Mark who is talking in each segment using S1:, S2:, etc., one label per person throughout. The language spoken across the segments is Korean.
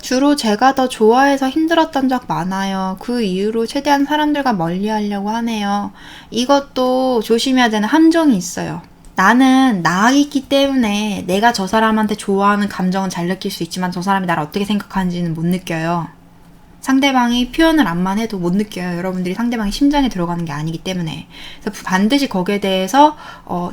S1: 주로 제가 더 좋아해서 힘들었던 적 많아요. 그 이후로 최대한 사람들과 멀리 하려고 하네요. 이것도 조심해야 되는 함정이 있어요. 나는 나이기 때문에 내가 저 사람한테 좋아하는 감정은 잘 느낄 수 있지만 저 사람이 나를 어떻게 생각하는지는 못 느껴요. 상대방이 표현을 안만 해도 못 느껴요. 여러분들이 상대방이 심장에 들어가는 게 아니기 때문에. 그래서 반드시 거기에 대해서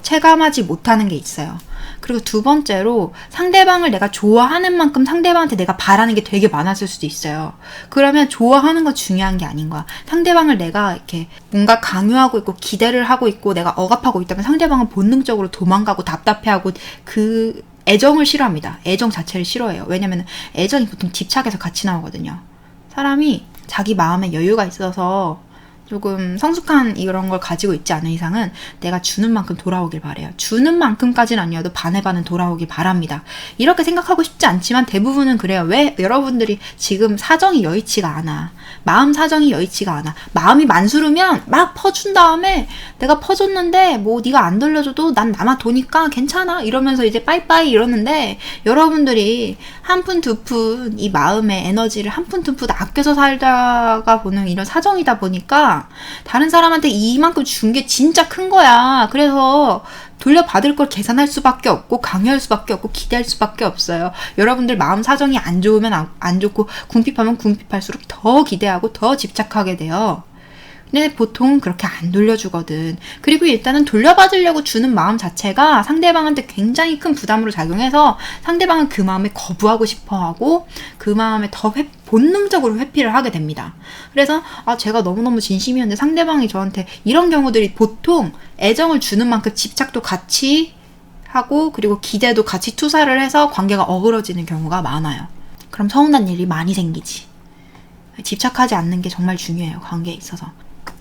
S1: 체감하지 못하는 게 있어요. 그리고 두 번째로 상대방을 내가 좋아하는 만큼 상대방한테 내가 바라는 게 되게 많았을 수도 있어요. 그러면 좋아하는 거 중요한 게 아닌 거야. 상대방을 내가 이렇게 뭔가 강요하고 있고 기대를 하고 있고 내가 억압하고 있다면 상대방은 본능적으로 도망가고 답답해하고 그 애정을 싫어합니다. 애정 자체를 싫어해요. 왜냐면 애정이 보통 집착에서 같이 나오거든요. 사람이 자기 마음에 여유가 있어서 조금 성숙한 이런 걸 가지고 있지 않은 이상은 내가 주는 만큼 돌아오길 바래요. 주는 만큼까지는 아니어도 반의 반은 돌아오길 바랍니다. 이렇게 생각하고 싶지 않지만 대부분은 그래요. 왜? 여러분들이 지금 사정이 여의치가 않아. 마음 사정이 여의치가 않아. 마음이 만수르면 막 퍼준 다음에 내가 퍼줬는데 뭐 네가 안 돌려줘도 난 남아 도니까 괜찮아 이러면서 이제 빠이빠이 이러는데 여러분들이 한 푼 두 푼 이 마음의 에너지를 한 푼 두 푼 아껴서 살다가 보는 이런 사정이다 보니까 다른 사람한테 이만큼 준 게 진짜 큰 거야. 그래서 돌려받을 걸 계산할 수밖에 없고 강요할 수밖에 없고 기대할 수밖에 없어요. 여러분들 마음 사정이 안 좋으면 안 좋고 궁핍하면 궁핍할수록 더 기대하고 더 집착하게 돼요. 근데 보통 그렇게 안 돌려주거든. 그리고 일단은 돌려받으려고 주는 마음 자체가 상대방한테 굉장히 큰 부담으로 작용해서 상대방은 그 마음에 거부하고 싶어하고 그 마음에 더 본능적으로 회피를 하게 됩니다. 그래서 제가 너무너무 진심이었는데 상대방이 저한테 이런 경우들이 보통 애정을 주는 만큼 집착도 같이 하고 그리고 기대도 같이 투사를 해서 관계가 어그러지는 경우가 많아요. 그럼 서운한 일이 많이 생기지. 집착하지 않는 게 정말 중요해요. 관계에 있어서.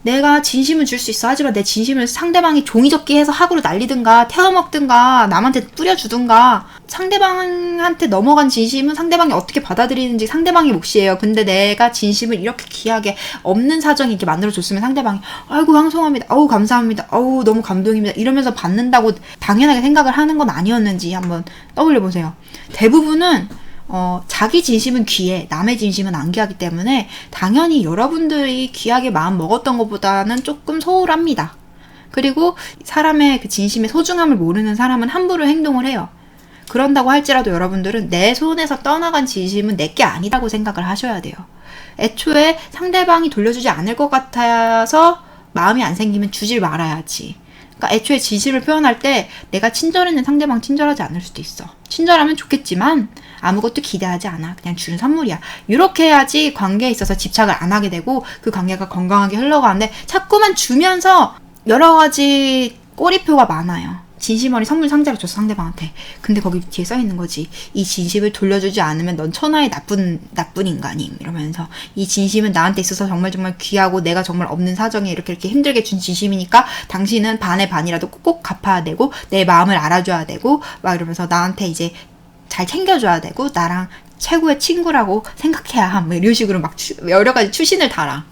S1: 내가 진심은 줄 수 있어. 하지만 내 진심을 상대방이 종이접기 해서 학으로 날리든가 태워먹든가 남한테 뿌려주든가 상대방한테 넘어간 진심은 상대방이 어떻게 받아들이는지 상대방의 몫이에요. 근데 내가 진심을 이렇게 귀하게 없는 사정이 이렇게 만들어줬으면 상대방이 아이고 황송합니다. 아우 감사합니다. 아우 너무 감동입니다. 이러면서 받는다고 당연하게 생각을 하는 건 아니었는지 한번 떠올려보세요. 대부분은 자기 진심은 귀해, 남의 진심은 안 귀하기 때문에 당연히 여러분들이 귀하게 마음 먹었던 것보다는 조금 소홀합니다. 그리고 사람의 그 진심의 소중함을 모르는 사람은 함부로 행동을 해요. 그런다고 할지라도 여러분들은 내 손에서 떠나간 진심은 내게 아니라고 생각을 하셔야 돼요. 애초에 상대방이 돌려주지 않을 것 같아서 마음이 안 생기면 주질 말아야지. 그러니까 애초에 진심을 표현할 때 내가 친절했는 상대방 친절하지 않을 수도 있어. 친절하면 좋겠지만 아무것도 기대하지 않아. 그냥 주는 선물이야. 이렇게 해야지 관계에 있어서 집착을 안 하게 되고 그 관계가 건강하게 흘러가는데 자꾸만 주면서 여러 가지 꼬리표가 많아요. 진심어리 선물 상자를 줬어 상대방한테. 근데 거기 뒤에 써있는 거지. 이 진심을 돌려주지 않으면 넌 천하의 나쁜 인간임 이러면서 이 진심은 나한테 있어서 정말 귀하고 내가 정말 없는 사정에 이렇게 힘들게 준 진심이니까 당신은 반의 반이라도 꼭 갚아야 되고 내 마음을 알아줘야 되고 막 이러면서 나한테 이제 잘 챙겨줘야 되고 나랑 최고의 친구라고 생각해야 함 이런 식으로 막 여러 가지 추신을 달아.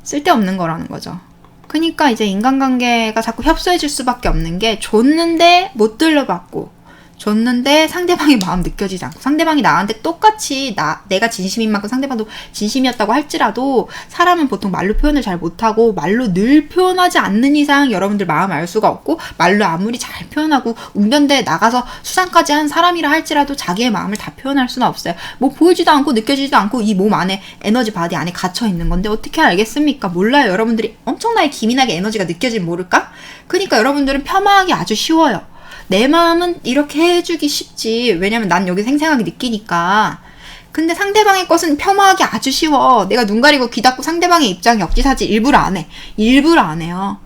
S1: 쓸데없는 거라는 거죠. 그러니까 이제 인간관계가 자꾸 협소해질 수밖에 없는 게 줬는데 못 돌려받고 줬는데 상대방의 마음 느껴지지 않고 상대방이 나한테 똑같이 내가 진심인 만큼 상대방도 진심이었다고 할지라도 사람은 보통 말로 표현을 잘 못하고 말로 늘 표현하지 않는 이상 여러분들 마음 알 수가 없고 말로 아무리 잘 표현하고 웅변대에 나가서 수상까지 한 사람이라 할지라도 자기의 마음을 다 표현할 수는 없어요. 뭐 보이지도 않고 느껴지지도 않고 이 몸 안에 에너지 바디 안에 갇혀 있는 건데 어떻게 알겠습니까? 몰라요. 여러분들이 엄청나게 기민하게 에너지가 느껴지면 모를까? 그러니까 여러분들은 폄하하기 아주 쉬워요. 내 마음은 이렇게 해주기 쉽지. 왜냐면 난 여기 생생하게 느끼니까. 근데 상대방의 것은 폄하하기 아주 쉬워. 내가 눈 가리고 귀 닫고 상대방의 입장이 역지사지 일부러 안 해. 일부러 안 해요.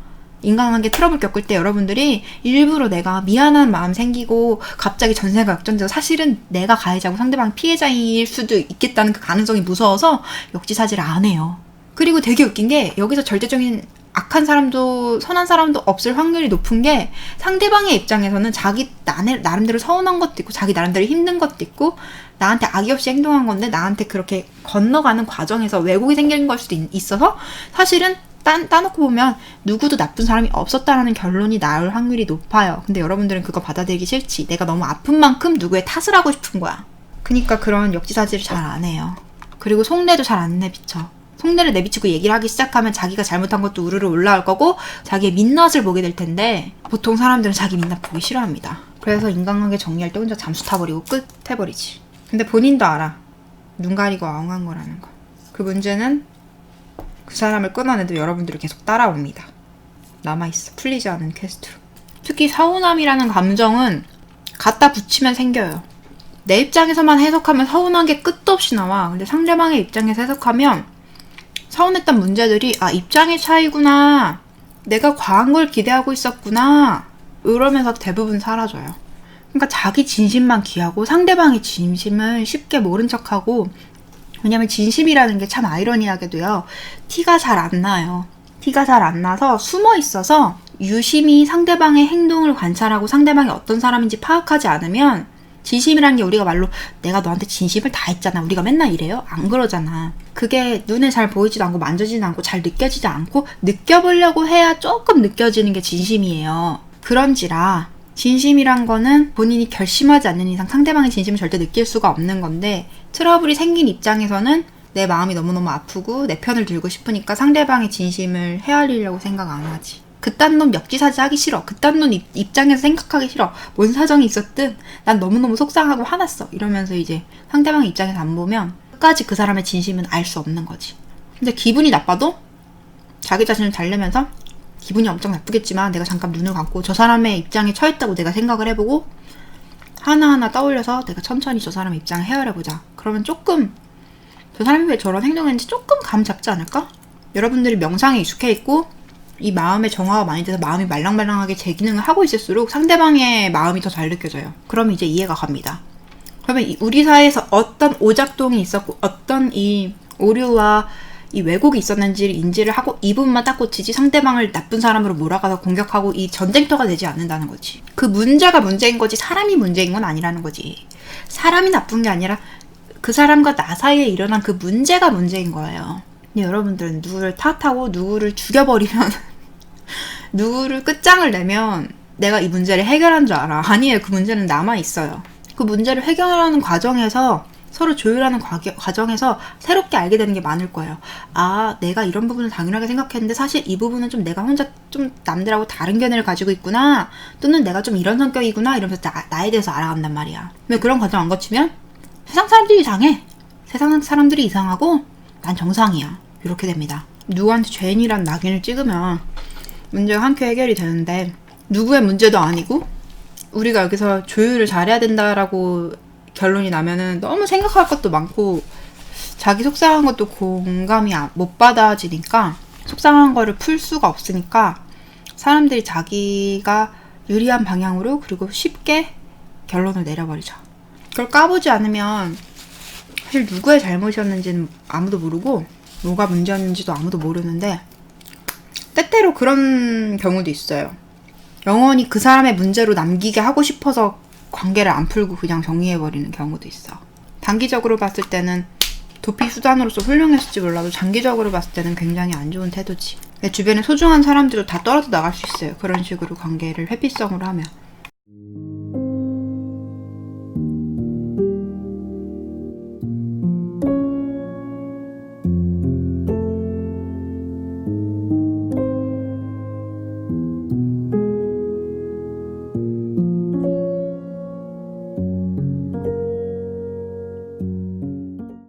S1: 인간관계 트러블 겪을 때 여러분들이 일부러 내가 미안한 마음 생기고 갑자기 전세가 역전돼서 사실은 내가 가해자고 상대방이 피해자일 수도 있겠다는 그 가능성이 무서워서 역지사지를 안 해요. 그리고 되게 웃긴 게 여기서 절대적인 악한 사람도 선한 사람도 없을 확률이 높은 게 상대방의 입장에서는 자기 나름대로 서운한 것도 있고 자기 나름대로 힘든 것도 있고 나한테 악의 없이 행동한 건데 나한테 그렇게 건너가는 과정에서 왜곡이 생기는 걸 수도 있어서 사실은 따놓고 보면 누구도 나쁜 사람이 없었다라는 결론이 나올 확률이 높아요. 근데 여러분들은 그거 받아들이기 싫지. 내가 너무 아픈 만큼 누구의 탓을 하고 싶은 거야. 그니까 그런 역지사지를 잘 안 해요. 그리고 속내도 잘 안 내비쳐. 속내를 내비치고 얘기를 하기 시작하면 자기가 잘못한 것도 우르르 올라올 거고 자기의 민낯을 보게 될 텐데 보통 사람들은 자기 민낯 보기 싫어합니다. 그래서 인간관계 정리할 때 혼자 잠수 타버리고 끝 해버리지. 근데 본인도 알아. 눈 가리고 아웅한 거라는 거. 그 문제는 그 사람을 끊어내도 여러분들이 계속 따라옵니다. 남아있어. 풀리지 않은 퀘스트로. 특히 서운함이라는 감정은 갖다 붙이면 생겨요. 내 입장에서만 해석하면 서운한 게 끝도 없이 나와. 근데 상대방의 입장에서 해석하면 서운했던 문제들이 입장의 차이구나. 내가 과한 걸 기대하고 있었구나. 이러면서 대부분 사라져요. 그러니까 자기 진심만 귀하고 상대방의 진심을 쉽게 모른 척하고 왜냐면 진심이라는 게 참 아이러니하게도요. 티가 잘 안 나요. 티가 잘 안 나서 숨어 있어서 유심히 상대방의 행동을 관찰하고 상대방이 어떤 사람인지 파악하지 않으면 진심이라는 게 우리가 말로 내가 너한테 진심을 다 했잖아. 우리가 맨날 이래요? 안 그러잖아. 그게 눈에 잘 보이지도 않고 만져지지도 않고 잘 느껴지지 않고 느껴보려고 해야 조금 느껴지는 게 진심이에요. 그런지라 진심이란 거는 본인이 결심하지 않는 이상 상대방의 진심을 절대 느낄 수가 없는 건데 트러블이 생긴 입장에서는 내 마음이 너무너무 아프고 내 편을 들고 싶으니까 상대방의 진심을 헤아리려고 생각 안 하지. 그딴 놈 역지사지 하기 싫어. 그딴 놈 입장에서 생각하기 싫어. 뭔 사정이 있었든 난 너무너무 속상하고 화났어. 이러면서 이제 상대방의 입장에서 안 보면 끝까지 그 사람의 진심은 알 수 없는 거지. 근데 기분이 나빠도 자기 자신을 달래면서 기분이 엄청 나쁘겠지만 내가 잠깐 눈을 감고 저 사람의 입장에 처했다고 내가 생각을 해보고 하나하나 떠올려서 내가 천천히 저 사람의 입장을 헤아려보자. 그러면 조금 저 사람이 왜 저런 행동했는지 조금 감 잡지 않을까? 여러분들이 명상에 익숙해 있고 이 마음의 정화가 많이 돼서 마음이 말랑말랑하게 제 기능을 하고 있을수록 상대방의 마음이 더 잘 느껴져요. 그러면 이제 이해가 갑니다. 그러면 우리 사이에서 어떤 오작동이 있었고 어떤 이 오류와 이 왜곡이 있었는지를 인지를 하고 이 부분만 딱 꽂히지 상대방을 나쁜 사람으로 몰아가서 공격하고 이 전쟁터가 되지 않는다는 거지. 그 문제가 문제인 거지 사람이 문제인 건 아니라는 거지. 사람이 나쁜 게 아니라 그 사람과 나 사이에 일어난 그 문제가 문제인 거예요. 근데 여러분들은 누구를 탓하고 누구를 죽여버리면 누구를 끝장을 내면 내가 이 문제를 해결한 줄 알아. 아니에요. 그 문제는 남아있어요. 그 문제를 해결하는 과정에서 서로 조율하는 과정에서 새롭게 알게 되는 게 많을 거예요. 내가 이런 부분을 당연하게 생각했는데 사실 이 부분은 좀 내가 혼자 좀 남들하고 다른 견해를 가지고 있구나. 또는 내가 좀 이런 성격이구나. 이러면서 나에 대해서 알아간단 말이야. 근데 그런 과정 안 거치면 세상 사람들이 이상해. 세상 사람들이 이상하고 난 정상이야. 이렇게 됩니다. 누구한테 죄인이란 낙인을 찍으면 문제가 함께 해결이 되는데 누구의 문제도 아니고 우리가 여기서 조율을 잘해야 된다라고 결론이 나면은 너무 생각할 것도 많고 자기 속상한 것도 공감이 못 받아지니까 속상한 거를 풀 수가 없으니까 사람들이 자기가 유리한 방향으로 그리고 쉽게 결론을 내려버리죠. 그걸 까보지 않으면 사실 누구의 잘못이었는지는 아무도 모르고 뭐가 문제였는지도 아무도 모르는데 때때로 그런 경우도 있어요. 영원히 그 사람의 문제로 남기게 하고 싶어서 관계를 안 풀고 그냥 정리해버리는 경우도 있어. 단기적으로 봤을 때는 도피 수단으로서 훌륭했을지 몰라도 장기적으로 봤을 때는 굉장히 안 좋은 태도지. 내 주변에 소중한 사람들도 다 떨어져 나갈 수 있어요. 그런 식으로 관계를 회피성으로 하면.